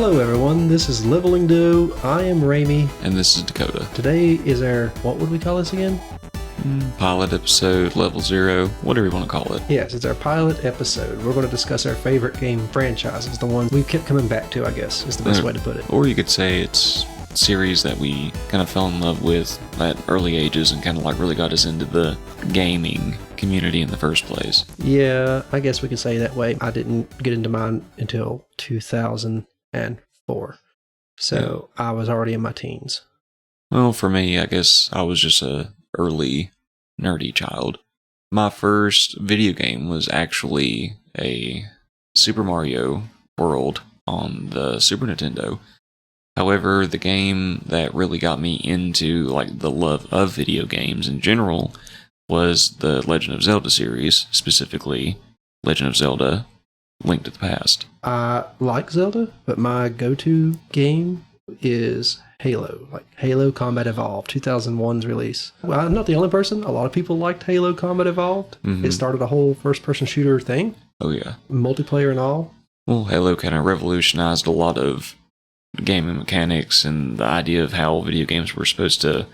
Hello everyone, this is Leveling Do. I am Ramey. And this is Dakota. Today is our, what would we call this again? Pilot episode, level 0, whatever you want to call it. Yes, it's our pilot episode. We're going to discuss our favorite game franchises, the ones we've kept coming back to, I guess, is the best way to put it. Or you could say it's a series that we kind of fell in love with at early ages and kind of like really got us into the gaming community in the first place. Yeah, I guess we could say that way. I didn't get into mine until 2004. So I was already in my teens. Well, for me, I guess I was just a early nerdy child. My first video game was actually a Super Mario World on the Super Nintendo. However, the game that really got me into like the love of video games in general was the Legend of Zelda series, specifically Legend of Zelda: Link to the Past. I like Zelda, but my go-to game is Halo, like Halo Combat Evolved, 2001's release. Well, I'm not the only person. A lot of people liked Halo Combat Evolved. Mm-hmm. It started a whole first-person shooter thing. Oh, yeah. Multiplayer and all. Well, Halo kind of revolutionized a lot of gaming mechanics and the idea of how video games were supposed to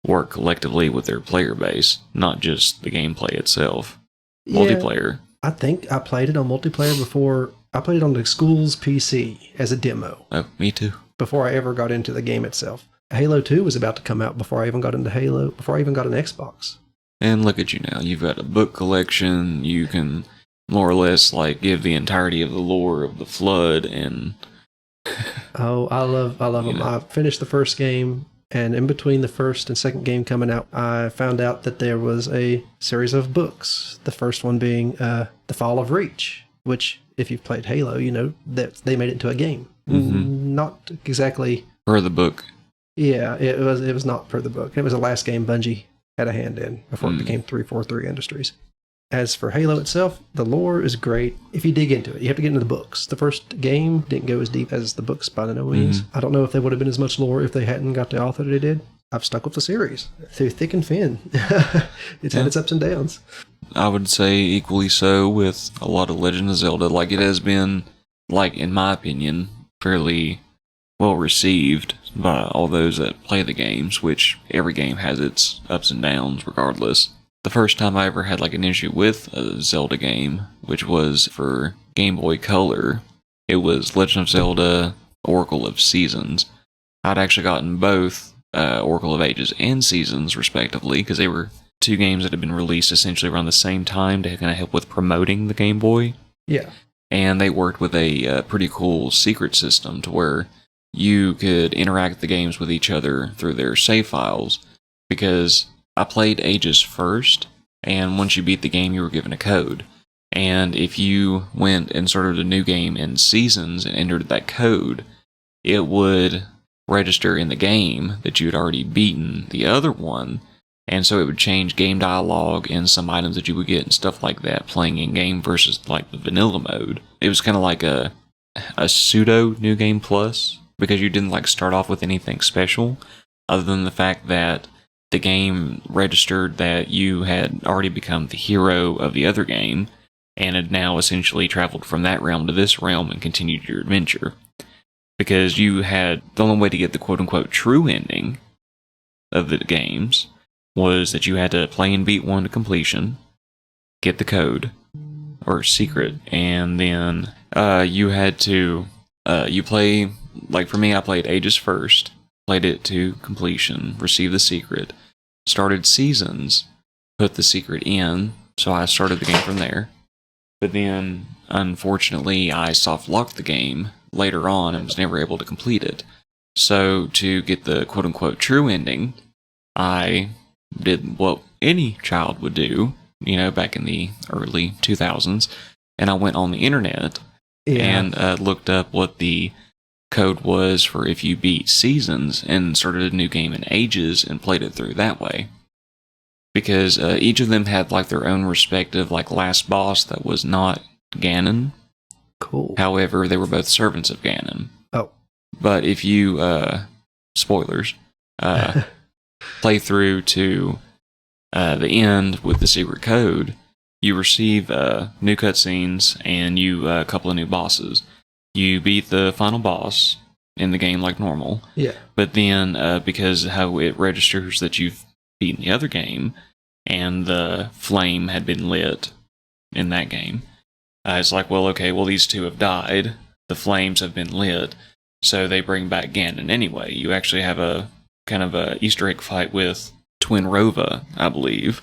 work collectively with their player base, not just the gameplay itself. Yeah, Multiplayer. I think I played it on multiplayer before. I played it on the school's PC as a demo. Oh, me too. Before I ever got into the game itself. Halo 2 was about to come out before I even got into Halo, before I even got an Xbox. And look at you now. You've got a book collection. You can more or less like give the entirety of the lore of the Flood and... Oh, I love them. I finished the first game, and in between the first and second game coming out, I found out that there was a series of books. The first one being The Fall of Reach, which, if you've played Halo, you know that they made it into a game. Mm-hmm. Not exactly per the book. Yeah, it was not per the book. It was the last game Bungie had a hand in before it became 343 Industries. As for Halo itself, the lore is great if you dig into it. You have to get into the books. The first game didn't go as deep as the books by no means. I don't know if they would have been as much lore if they hadn't got the author they did. I've stuck with the series through thick and thin. It's had its ups and downs. I would say equally so with a lot of Legend of Zelda. Like, it has been, like, in my opinion, fairly well received by all those that play the games, which every game has its ups and downs regardless. The first time I ever had like an issue with a Zelda game, which was for Game Boy Color, it was Legend of Zelda Oracle of Seasons. I'd actually gotten both Oracle of Ages and Seasons respectively, because they were two games that had been released essentially around the same time to kind of help with promoting the Game Boy. Yeah. And they worked with a pretty cool secret system to where you could interact the games with each other through their save files, because I played Ages first, and once you beat the game, you were given a code. And if you went and started a new game in Seasons and entered that code, it would register in the game that you had already beaten the other one, and so it would change game dialogue and some items that you would get and stuff like that playing in-game versus like the vanilla mode. It was kind of like a pseudo New Game Plus, because you didn't like start off with anything special, other than the fact that the game registered that you had already become the hero of the other game, and had now essentially traveled from that realm to this realm and continued your adventure. Because you had, the only way to get the quote-unquote true ending of the games was that you had to play and beat one to completion, get the code, or secret, and then you had to, you play, like for me, I played Ages first, played it to completion, received the secret, started Seasons, put the secret in, so I started the game from there. But then, unfortunately, I soft-locked the game later on and was never able to complete it. So, to get the quote-unquote true ending, I did what any child would do, you know, back in the early 2000s, and I went on the internet and looked up what the code was for if you beat Seasons and started a new game in Ages and played it through that way. Because each of them had like their own respective like last boss that was not Ganon. Cool. However, they were both servants of Ganon. Oh. But if you, spoilers, play through to the end with the secret code, you receive new cutscenes and a couple of new bosses. You beat the final boss in the game like normal. Yeah. But then, because how it registers that you've beaten the other game, and the flame had been lit in that game, it's like, well, okay, well, these two have died. The flames have been lit, so they bring back Ganon anyway. You actually have a kind of a Easter egg fight with Twin Rova, I believe,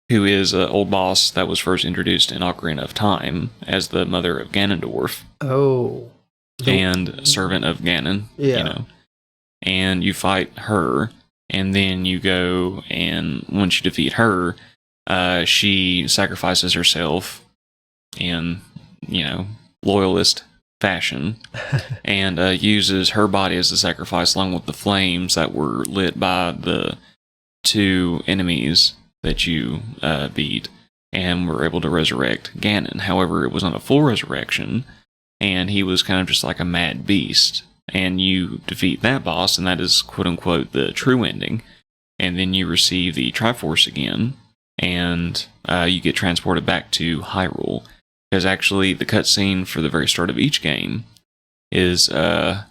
who is an old boss that was first introduced in Ocarina of Time as the mother of Ganondorf. Oh. And servant of Ganon, you know. And you fight her, and then you go, and once you defeat her, she sacrifices herself in, you know, loyalist fashion, and uses her body as a sacrifice along with the flames that were lit by the two enemies that you beat, and were able to resurrect Ganon. However, it was not a full resurrection, and he was kind of just like a mad beast. And you defeat that boss, and that is quote-unquote the true ending. And then you receive the Triforce again, and you get transported back to Hyrule. Because actually, the cutscene for the very start of each game is... I'm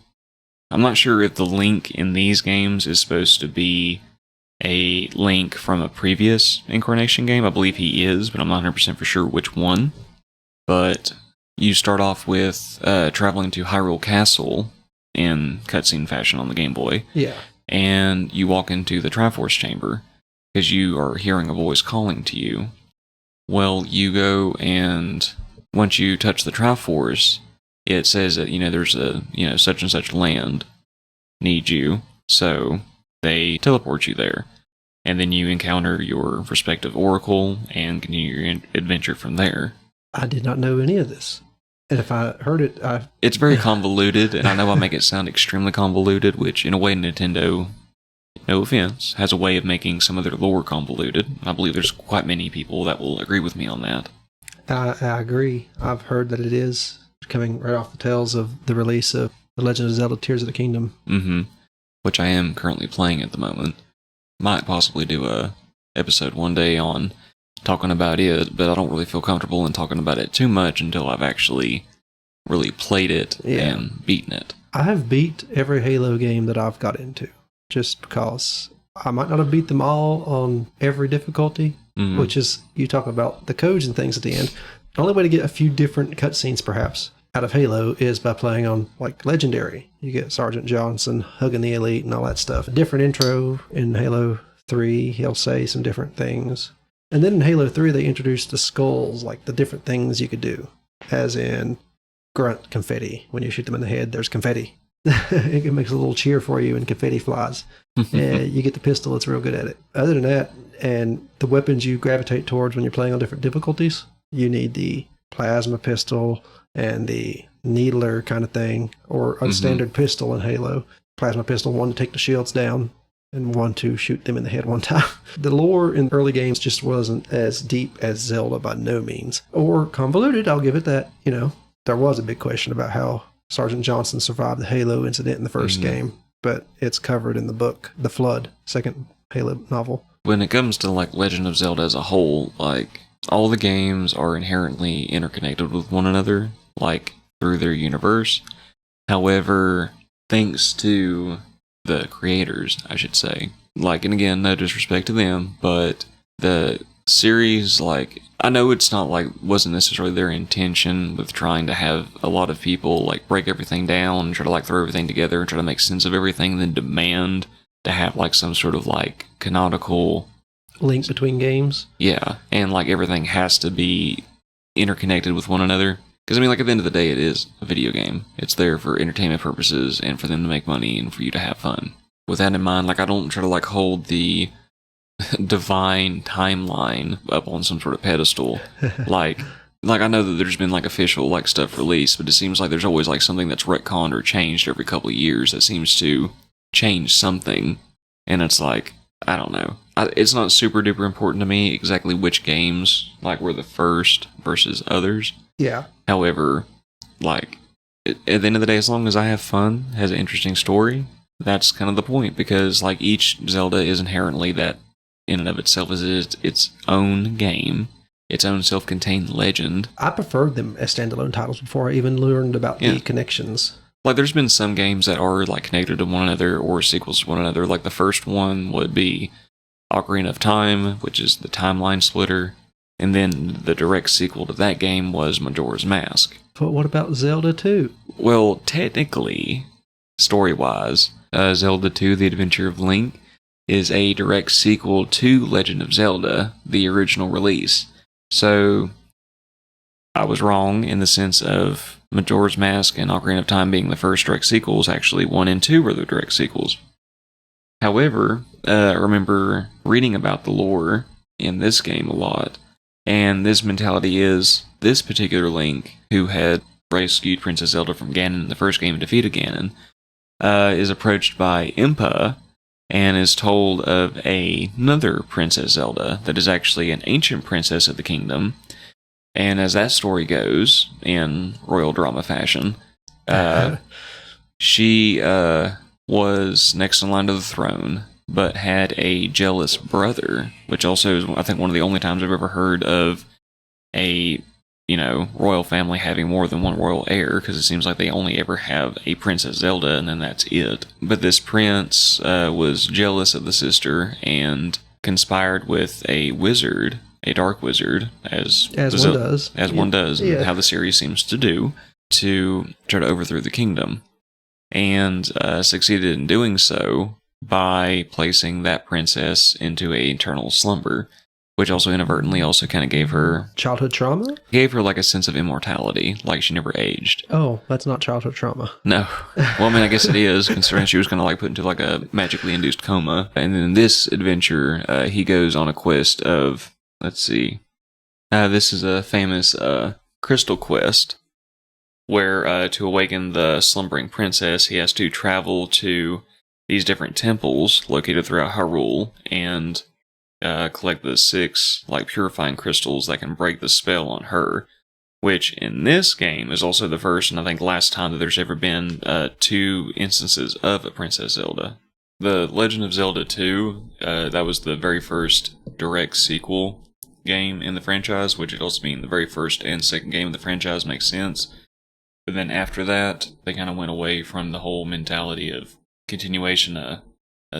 not sure if the Link in these games is supposed to be a Link from a previous Incarnation game. I believe he is, but I'm not 100% for sure which one. But... you start off with traveling to Hyrule Castle in cutscene fashion on the Game Boy. Yeah. And you walk into the Triforce Chamber because you are hearing a voice calling to you. Well, you go, and once you touch the Triforce, it says that, you know, there's a, you know, such and such land needs you. So they teleport you there. And then you encounter your respective oracle and continue your adventure from there. I did not know any of this. And if I heard it, It's very convoluted, and I know I make it sound extremely convoluted, which, in a way, Nintendo, no offense, has a way of making some of their lore convoluted. I believe there's quite many people that will agree with me on that. I agree. I've heard that it is coming right off the tails of the release of The Legend of Zelda Tears of the Kingdom. Mm-hmm. Which I am currently playing at the moment. Might possibly do a episode one day on talking about it, but I don't really feel comfortable in talking about it too much until I've actually really played it and beaten it. I have beat every Halo game that I've got into, just because I might not have beat them all on every difficulty, which is, you talk about the codes and things at the end. The only way to get a few different cutscenes, perhaps, out of Halo is by playing on, like, Legendary. You get Sergeant Johnson hugging the elite and all that stuff. A different intro in Halo 3, he'll say some different things. And then in Halo 3, they introduced the skulls, like the different things you could do. As in, grunt confetti. When you shoot them in the head, there's confetti. It makes a little cheer for you and confetti flies. And you get the pistol, it's real good at it. Other than that, and the weapons you gravitate towards when you're playing on different difficulties, you need the plasma pistol and the needler kind of thing, or a standard pistol in Halo. Plasma pistol, one to take the shields down, and one to shoot them in the head one time. The lore in early games just wasn't as deep as Zelda by no means. Or convoluted, I'll give it that. You know, there was a big question about how Sergeant Johnson survived the Halo incident in the first game, but it's covered in the book, The Flood, second Halo novel. When it comes to, like, Legend of Zelda as a whole, like, all the games are inherently interconnected with one another, like, through their universe. However, thanks to the creators, I should say. Like, and again, no disrespect to them, but the series, like, I know it's not like, wasn't necessarily their intention with trying to have a lot of people, like, break everything down and try to, like, throw everything together and try to make sense of everything, then demand to have, like, some sort of, like, canonical link between games. Yeah, and, like, everything has to be interconnected with one another. Because, I mean, like, at the end of the day, it is a video game. It's there for entertainment purposes and for them to make money and for you to have fun. With that in mind, like, I don't try to, like, hold the divine timeline up on some sort of pedestal. like, I know that there's been, like, official, like, stuff released, but it seems like there's always, like, something that's retconned or changed every couple of years that seems to change something. And it's like, I don't know. It's not super duper important to me exactly which games, like, were the first versus others. Yeah. However, like, at the end of the day, as long as I have fun, has an interesting story, that's kind of the point. Because, like, each Zelda is inherently that, in and of itself, is its own game. its own self-contained legend. I preferred them as standalone titles before I even learned about the connections. Like, there's been some games that are, like, connected to one another or sequels to one another. Like, the first one would be Ocarina of Time, which is the timeline splitter. And then the direct sequel to that game was Majora's Mask. But what about Zelda 2? Well, technically, story-wise, Zelda 2, The Adventure of Link, is a direct sequel to Legend of Zelda, the original release. So, I was wrong in the sense of Majora's Mask and Ocarina of Time being the first direct sequels. Actually, 1 and 2 were the direct sequels. However, I remember reading about the lore in this game a lot, and this mentality is this particular Link, who had rescued Princess Zelda from Ganon in the first game and defeated Ganon, is approached by Impa and is told of another Princess Zelda that is actually an ancient princess of the kingdom. And as that story goes, in royal drama fashion, she was next in line to the throne, but had a jealous brother, which also is, I think, one of the only times I've ever heard of a, royal family having more than one royal heir, because it seems like they only ever have a Princess Zelda, and then that's it. But this prince was jealous of the sister and conspired with a wizard, a dark wizard, as one does, and how the series seems to do, to try to overthrow the kingdom, and succeeded in doing so by placing that princess into a eternal slumber, which also inadvertently also kind of gave her childhood trauma? Gave her like a sense of immortality, like she never aged. Oh, that's not childhood trauma. No. Well, I mean, I guess it is, considering she was going to like put into like a magically induced coma. And then in this adventure, he goes on a quest of, let's see, this is a famous crystal quest, where to awaken the slumbering princess, he has to travel to these different temples located throughout Hyrule and collect the 6 purifying crystals that can break the spell on her, which in this game is also the first and I think last time that there's ever been 2 instances of a Princess Zelda. The Legend of Zelda 2, that was the very first direct sequel game in the franchise, which would also mean the very first and second game of the franchise makes sense. But then after that, they kind of went away from the whole mentality of continuation, a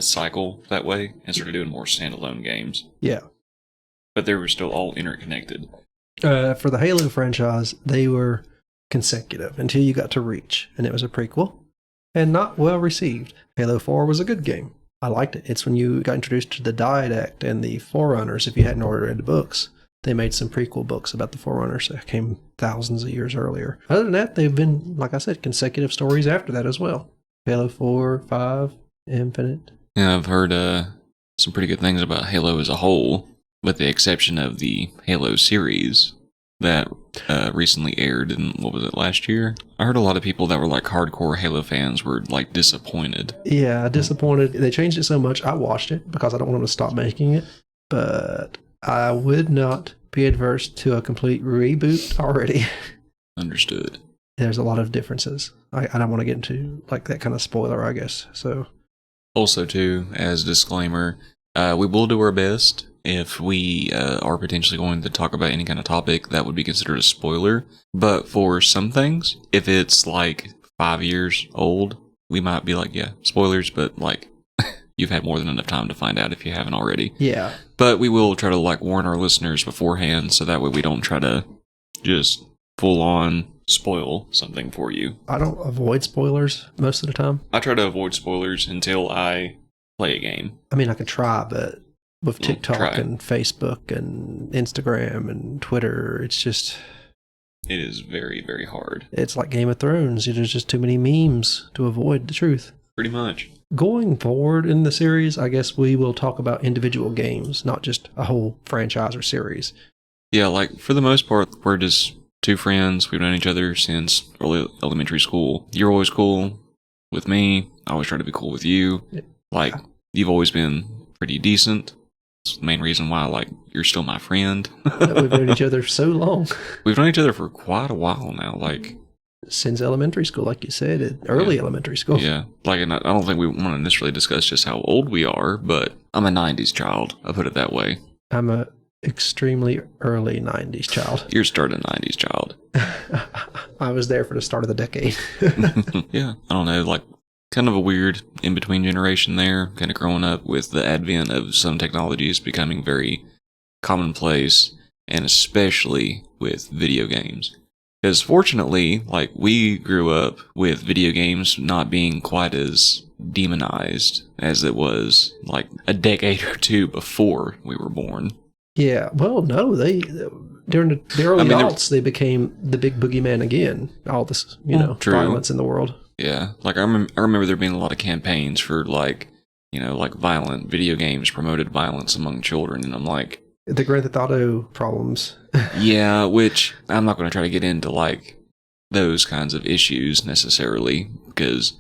cycle that way, and started doing more standalone games. Yeah. But they were still all interconnected. For the Halo franchise, they were consecutive until you got to Reach, and it was a prequel, and not well received. Halo 4 was a good game. I liked it. It's when you got introduced to the Didact and the Forerunners, if you hadn't already read the books. They made some prequel books about the Forerunners that came thousands of years earlier. Other than that, they've been, like I said, consecutive stories after that as well. Halo 4, 5, Infinite. Yeah, I've heard some pretty good things about Halo as a whole, with the exception of the Halo series that recently aired in, what was it, last year? I heard a lot of people that were like hardcore Halo fans were like disappointed. Yeah, disappointed. They changed it so much. I watched it because I don't want them to stop making it, but I would not be adverse to a complete reboot already. Understood. There's a lot of differences. I don't want to get into like that kind of spoiler, I guess. So, also too, as disclaimer, we will do our best if we are potentially going to talk about any kind of topic that would be considered a spoiler. But for some things, if it's like 5 years old, we might be like, yeah, spoilers, but like you've had more than enough time to find out if you haven't already. Yeah. But we will try to like warn our listeners beforehand so that way we don't try to just full on spoil something for you. I don't avoid spoilers most of the time. I try to avoid spoilers until I play a game. I mean, I can try, but with TikTok and Facebook and Instagram and Twitter, it's just... It is very, very hard. It's like Game of Thrones. There's just too many memes to avoid the truth. Pretty much. Going forward in the series, I guess we will talk about individual games, not just a whole franchise or series. Yeah, like for the most part, we're just 2 friends. We've known each other since early elementary school. You're always cool with me. I always try to be cool with you. Like, you've always been pretty decent. It's the main reason why, like, you're still my friend. We've known each other so long. We've known each other for quite a while now, like... Since elementary school, like you said, early elementary school. Yeah, like, and I don't think we want to necessarily discuss just how old we are, but I'm a 90s child, I'll put it that way. I'm a extremely early 90s child. You're starting 90s child. I was there for the start of the decade. Yeah, I don't know, like kind of a weird in-between generation there, kind of growing up with the advent of some technologies becoming very commonplace, and especially with video games. Because fortunately, like, we grew up with video games not being quite as demonized as it was like a decade or two before we were born. Yeah, well, no, during the early I mean, aughts, they became the big boogeyman again. All this, True. violence in the world. Yeah, like I remember there being a lot of campaigns for like, like violent video games promoted violence among children, and I'm like, The Grand Theft Auto problems. yeah, which I'm not going to try to get into like those kinds of issues necessarily, because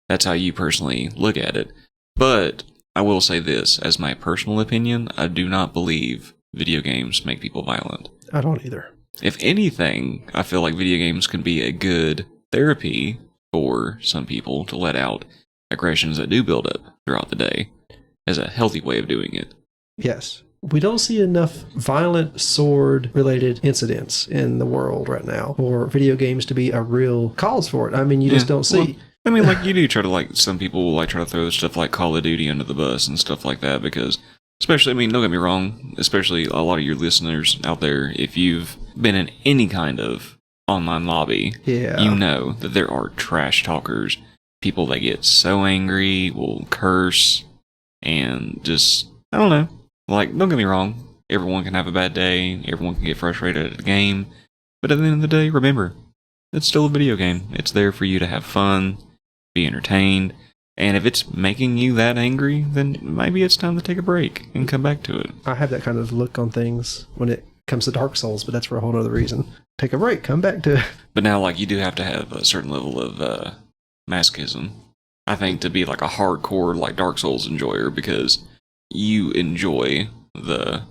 that's how you personally look at it. But I will say this, as my personal opinion, I do not believe video games make people violent. I don't either. If anything, I feel like video games can be a good therapy for some people to let out aggressions that do build up throughout the day as a healthy way of doing it. Yes. We don't see enough violent sword-related incidents in the world right now for video games to be a real cause for it. I mean, you just don't see. Well, I mean, like, you do try to, like, some people will, like, try to throw stuff like Call of Duty under the bus and stuff like that because, especially, I mean, don't get me wrong, especially a lot of your listeners out there, if you've been in any kind of online lobby, Yeah. you know that there are trash talkers, people that get so angry, will curse, and just, I don't know. Like, don't get me wrong, everyone can have a bad day, everyone can get frustrated at a game, but at the end of the day, remember, it's still a video game. It's there for you to have fun, be entertained, and if it's making you that angry, then maybe it's time to take a break and come back to it. I have that kind of look on things when it comes to Dark Souls, but that's for a whole other reason. Take a break, come back to it. But now, like, you do have to have a certain level of masochism, I think, to be like a hardcore, like, Dark Souls enjoyer, because you enjoy the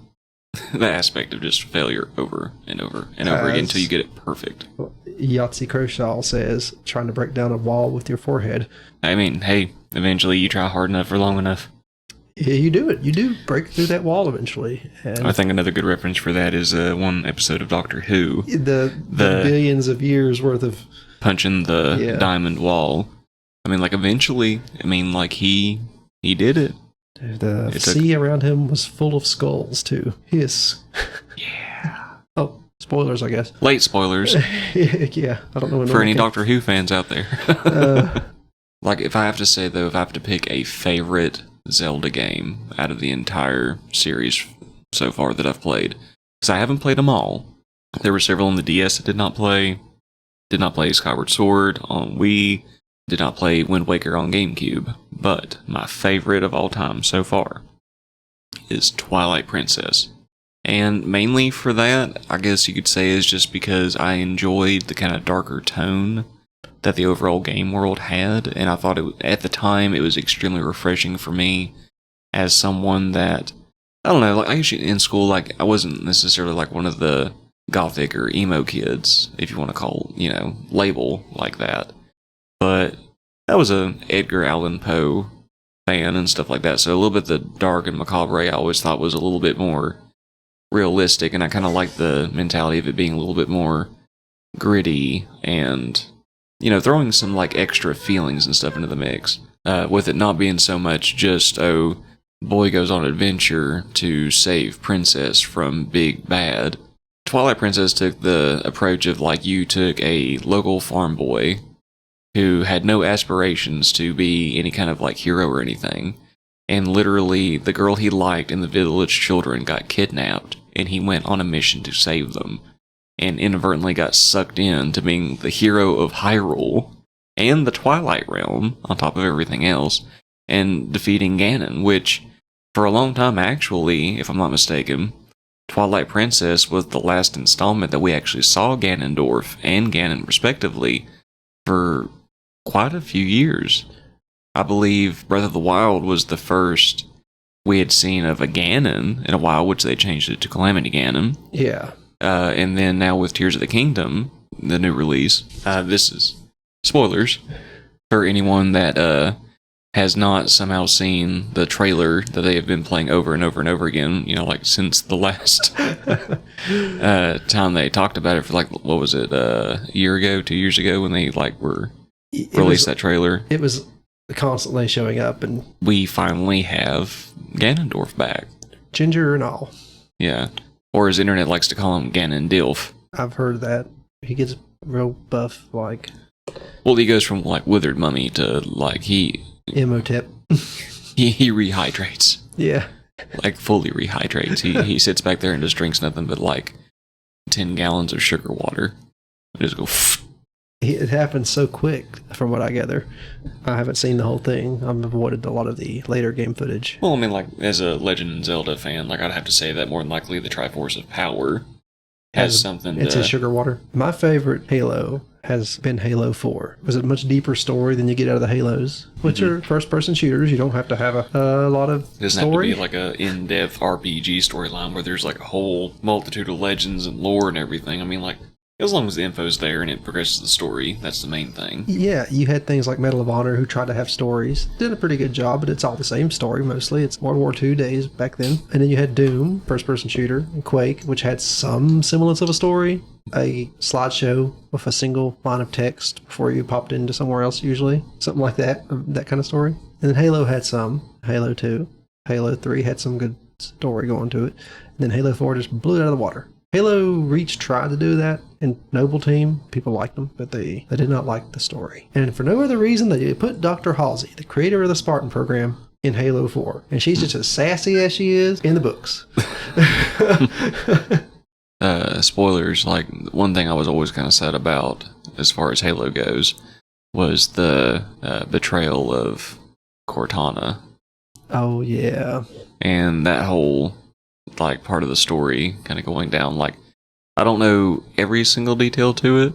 aspect of just failure over and over and over again until you get it perfect. Yahtzee Kershaw says, trying to break down a wall with your forehead. I mean, hey, eventually you try hard enough for long enough. Yeah, you do it. You do break through that wall eventually. And I think another good reference for that is one episode of Doctor Who. The billions of years worth of punching the diamond wall. I mean, like, eventually, I mean, like, he did it. The sea around him was full of skulls, too. His. Yeah. Oh, spoilers, I guess. Late spoilers. Yeah, I don't know when for any Doctor Who fans out there. Like, if I have to say, though, if I have to pick a favorite Zelda game out of the entire series so far that I've played, because I haven't played them all. There were several on the DS I did not play. Did not play Skyward Sword on Wii. Did not play Wind Waker on GameCube. But my favorite of all time so far is Twilight Princess. And mainly for that, I guess you could say, is just because I enjoyed the kind of darker tone that the overall game world had. And I thought at the time it was extremely refreshing for me as someone that, I don't know, like, I usually in school, like, I wasn't necessarily like one of the gothic or emo kids, if you want to call, label like that. But I was a Edgar Allan Poe fan and stuff like that, so a little bit the dark and macabre I always thought was a little bit more realistic, and I kind of liked the mentality of it being a little bit more gritty and, throwing some, like, extra feelings and stuff into the mix, with it not being so much just, oh, boy goes on adventure to save princess from big bad. Twilight Princess took the approach of, like, you took a local farm boy who had no aspirations to be any kind of, like, hero or anything, and literally the girl he liked and the village children got kidnapped, and he went on a mission to save them, and inadvertently got sucked into being the hero of Hyrule and the Twilight Realm, on top of everything else, and defeating Ganon, which, for a long time actually, if I'm not mistaken, Twilight Princess was the last installment that we actually saw Ganondorf and Ganon respectively for quite a few years. I believe Breath of the Wild was the first we had seen of a Ganon in a while, which they changed it to Calamity Ganon. Yeah. And then now with Tears of the Kingdom, the new release, this is spoilers for anyone that has not somehow seen the trailer that they have been playing over and over and over again, you know, like since the last time they talked about it for like, what was it, a year ago, 2 years ago, when they like were released that trailer. It was constantly showing up, and we finally have Ganondorf back. Ginger and all. Yeah. Or as the internet likes to call him, Ganondilf. I've heard that. He gets real buff, like... Well, he goes from like withered mummy to like he Emotep. he rehydrates. Yeah. Like fully rehydrates. He sits back there and just drinks nothing but like 10 gallons of sugar water. And just go. It happens so quick, from what I gather. I haven't seen the whole thing. I've avoided a lot of the later game footage. Well, I mean, like as a Legend of Zelda fan, like I'd have to say that more than likely the Triforce of Power has something. It's his sugar water. My favorite Halo has been Halo 4. It was a much deeper story than you get out of the Halos, which are first-person shooters. You don't have to have a lot of It doesn't story. have to be like a in-depth RPG storyline where there's like a whole multitude of legends and lore and everything. I mean, like, as long as the info's there and it progresses the story, that's the main thing. Yeah, you had things like Medal of Honor who tried to have stories. Did a pretty good job, but it's all the same story mostly. It's World War II days back then. And then you had Doom, first-person shooter, and Quake, which had some semblance of a story. A slideshow with a single line of text before you popped into somewhere else usually. Something like that, that kind of story. And then Halo had some. Halo 2. Halo 3 had some good story going to it. And then Halo 4 just blew it out of the water. Halo Reach tried to do that in Noble Team. People liked them, but they did not like the story. And for no other reason, they put Dr. Halsey, the creator of the Spartan program, in Halo 4. And she's just as sassy as she is in the books. Spoilers, like one thing I was always kind of sad about as far as Halo goes was the betrayal of Cortana. Oh, yeah. And that whole like part of the story kind of going down. Like, I don't know every single detail to it,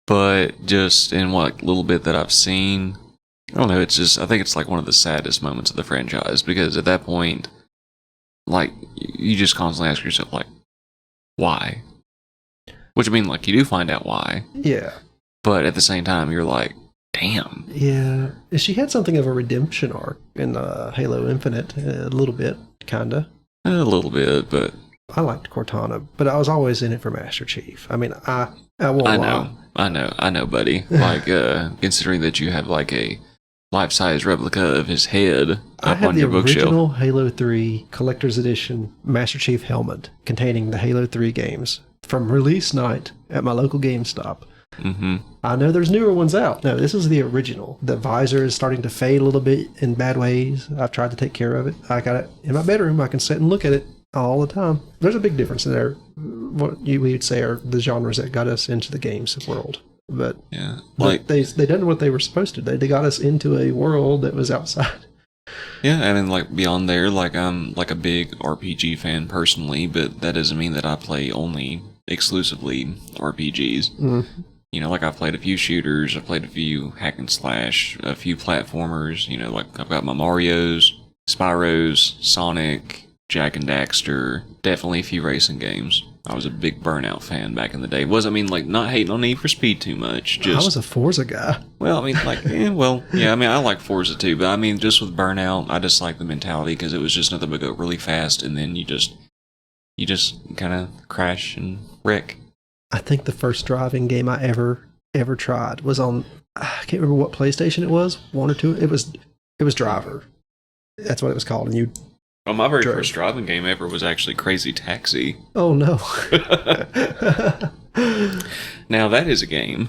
but just in what little bit that I've seen, I don't know, it's just, I think it's like one of the saddest moments of the franchise, because at that point, like, you just constantly ask yourself, like, why? Which, I mean, like, you do find out why. Yeah. But at the same time, you're like, damn. Yeah. She had something of a redemption arc in Halo Infinite, a little bit, kinda. A little bit, but... I liked Cortana, but I was always in it for Master Chief. I mean, I won't lie. I know, buddy. Like, considering that you have, like, a life-size replica of his head up on your bookshelf. I have the original Halo 3 Collector's Edition Master Chief helmet containing the Halo 3 games from release night at my local GameStop. Mm-hmm. I know there's newer ones out. No, this is the original. The visor is starting to fade a little bit in bad ways. I've tried to take care of it. I got it in my bedroom. I can sit and look at it all the time. There's a big difference in there. What we would say are the genres that got us into the games world. But yeah, like they done what they were supposed to. They got us into a world that was outside. Yeah, and then like beyond there, like I'm like a big RPG fan personally, but that doesn't mean that I play only exclusively RPGs. Mm. You know, like I've played a few shooters, I've played a few hack and slash, a few platformers. You know, like I've got my Marios, Spyros, Sonic, Jak and Daxter, definitely a few racing games. I was a big Burnout fan back in the day. I mean, like, not hating on Need for Speed too much. Just, I was a Forza guy. Well, I mean, like, I mean, I like Forza too, but I mean, just with Burnout, I just like the mentality because it was just nothing but go really fast, and then you just kind of crash and wreck. I think the first driving game I ever tried was on, I can't remember what PlayStation it was, one or two. It was Driver. That's what it was called, and you. Well, my very first driving game ever was actually Crazy Taxi. Oh, no. Now that is a game.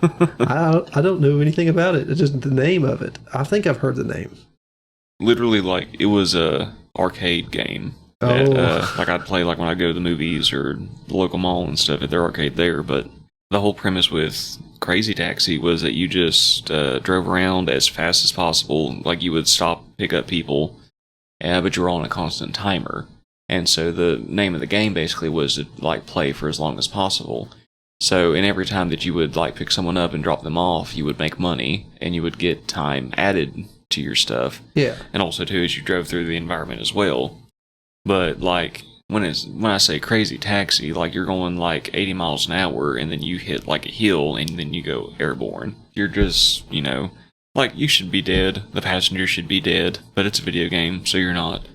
I don't know anything about it. It's just the name of it. I think I've heard the name. Literally, like, it was a arcade game. That, like, I'd play, like, when I go to the movies or the local mall and stuff at their arcade there. But the whole premise with Crazy Taxi was that you just drove around as fast as possible. Like, you would stop, pick up people. But you're on a constant timer. And so the name of the game basically was to, like, play for as long as possible. So, and every time that you would, like, pick someone up and drop them off, you would make money, and you would get time added to your stuff. Yeah. And also, too, as you drove through the environment as well. But, like, when I say Crazy Taxi, like, you're going, like, 80 miles an hour, and then you hit, like, a hill, and then you go airborne. You're just, you know, like, you should be dead, the passenger should be dead, but it's a video game, so you're not.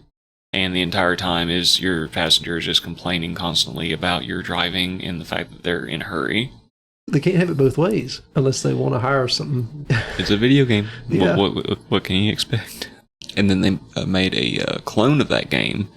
And the entire time is your passenger is just complaining constantly about your driving and the fact that they're in a hurry. They can't have it both ways unless they want to hire something. It's a video game. Yeah. What can you expect? And then they made a clone of that game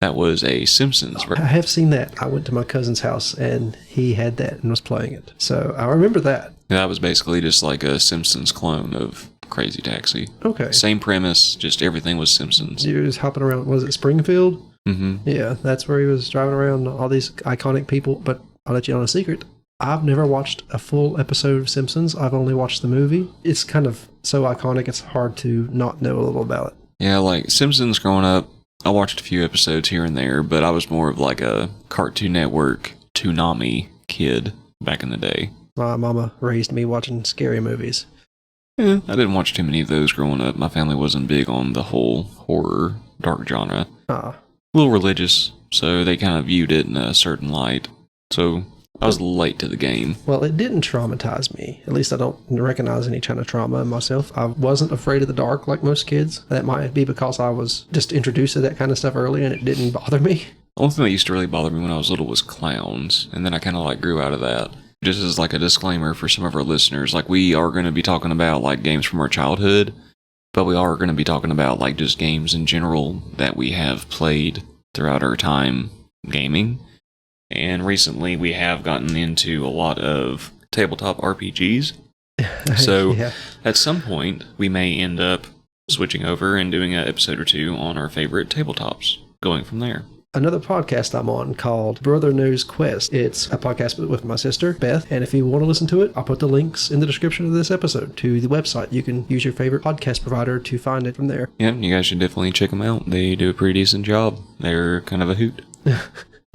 that was a Simpsons. I have seen that. I went to my cousin's house and he had that and was playing it. So I remember that. That was basically just like a Simpsons clone of Crazy Taxi. Okay. Same premise, just everything was Simpsons. He was hopping around. Was it Springfield? Mm-hmm. Yeah, that's where he was driving around, all these iconic people. But I'll let you on a secret. I've never watched a full episode of Simpsons. I've only watched the movie. It's kind of so iconic, it's hard to not know a little about it. Yeah, like Simpsons growing up, I watched a few episodes here and there, but I was more of like a Cartoon Network Toonami kid back in the day. My mama raised me watching scary movies. Yeah, I didn't watch too many of those growing up. My family wasn't big on the whole horror, dark genre. A little religious, so they kind of viewed it in a certain light. So I was late to the game. Well, it didn't traumatize me. At least I don't recognize any kind of trauma in myself. I wasn't afraid of the dark like most kids. That might be because I was just introduced to that kind of stuff early and it didn't bother me. The only thing that used to really bother me when I was little was clowns, and then I kind of like grew out of that. Just as like a disclaimer for some of our listeners, like we are going to be talking about like games from our childhood, but we are going to be talking about like just games in general that we have played throughout our time gaming. And recently we have gotten into a lot of tabletop RPGs. So Yeah. at some point we may end up switching over and doing an episode or two on our favorite tabletops, going from there. Another podcast I'm on called Brother Knows Quest. It's a podcast with my sister, Beth. And if you want to listen to it, I'll put the links in the description of this episode to the website. You can use your favorite podcast provider to find it from there. Yeah, you guys should definitely check them out. They do a pretty decent job. They're kind of a hoot.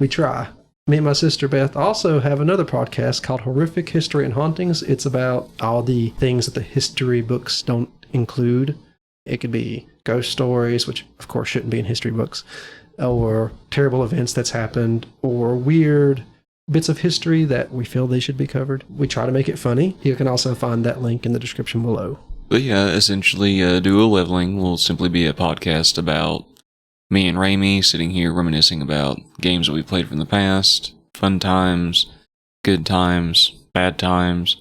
We try. Me and my sister Beth also have another podcast called Horrific History and Hauntings. It's about all the things that the history books don't include. It could be ghost stories, which of course shouldn't be in history books, or terrible events that's happened, or weird bits of history that we feel they should be covered. We try to make it funny. You can also find that link in the description below. But yeah, essentially, Duo Leveling will simply be a podcast about me and Raimi sitting here reminiscing about games that we played from the past, fun times, good times, bad times,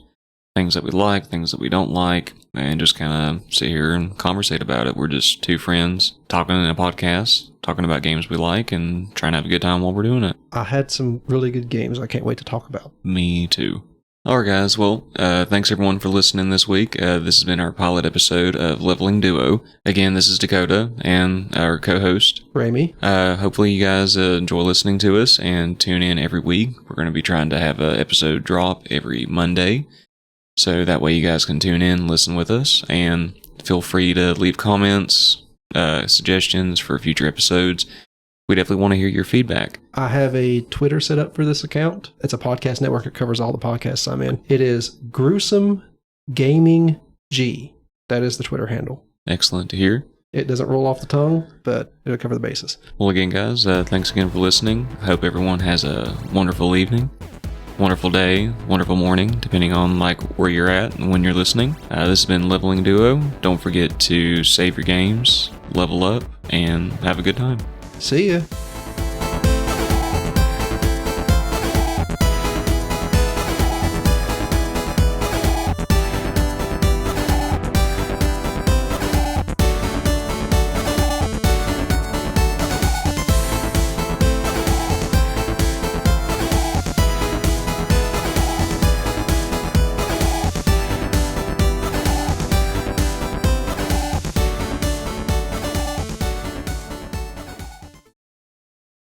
things that we like, things that we don't like, and just kind of sit here and conversate about it. We're just two friends talking in a podcast, talking about games we like, and trying to have a good time while we're doing it. I had some really good games I can't wait to talk about. Me too. Alright guys, well, thanks everyone for listening this week. This has been our pilot episode of Leveling Duo. Again, this is Dakota and our co-host, Raimi. Hopefully you guys enjoy listening to us and tune in every week. We're going to be trying to have an episode drop every Monday, so that way you guys can tune in, listen with us, and feel free to leave comments, suggestions for future episodes. We definitely want to hear your feedback. I have a Twitter set up for this account. It's a podcast network. It covers all the podcasts I'm in. It is Gruesome Gaming G. That is the Twitter handle. Excellent to hear. It doesn't roll off the tongue, but it'll cover the bases. Well, again, guys, thanks again for listening. I hope everyone has a wonderful evening, wonderful day, wonderful morning, depending on like where you're at and when you're listening. This has been Leveling Duo. Don't forget to save your games, level up, and have a good time. See ya.